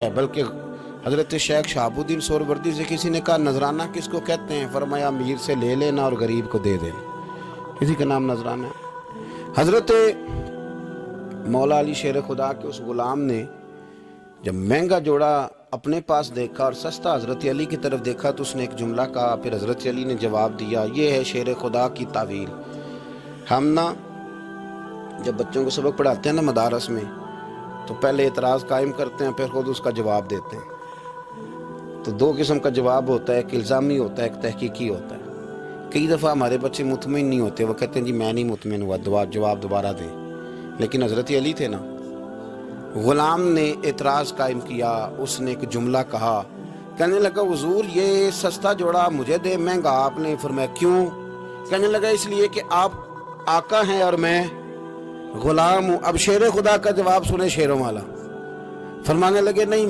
بلکہ حضرت شیخ شہاب الدین سہروردی سے کسی نے کہا نذرانہ کس کو کہتے ہیں؟ فرمایا امیر سے لے لینا اور غریب کو دے دینا، کسی کا نام نذرانہ ہے۔ حضرت مولا علی شیر خدا کے اس غلام نے جب مہنگا جوڑا اپنے پاس دیکھا اور سستا حضرت علی کی طرف دیکھا تو اس نے ایک جملہ کہا، پھر حضرت علی نے جواب دیا، یہ ہے شیر خدا کی تعویل۔ ہم نا جب بچوں کو سبق پڑھاتے ہیں نا مدارس میں تو پہلے اعتراض قائم کرتے ہیں، پھر خود اس کا جواب دیتے ہیں۔ تو دو قسم کا جواب ہوتا ہے، ایک الزامی ہوتا ہے، ایک تحقیقی ہوتا ہے۔ کئی دفعہ ہمارے بچے مطمئن نہیں ہوتے، وہ کہتے ہیں جی میں نہیں مطمئن ہوا، جواب دوبارہ دیں۔ لیکن حضرت علی تھے نا، غلام نے اعتراض قائم کیا، اس نے ایک جملہ کہا، کہنے لگا حضور یہ سستا جوڑا مجھے دے، مہنگا آپ نے۔ فرمایا کیوں؟ کہنے لگا اس لیے کہ آپ آقا ہیں اور میں غلام ہوں۔ اب شیر خدا کا جواب سنے شیروں والا، فرمانے لگے نہیں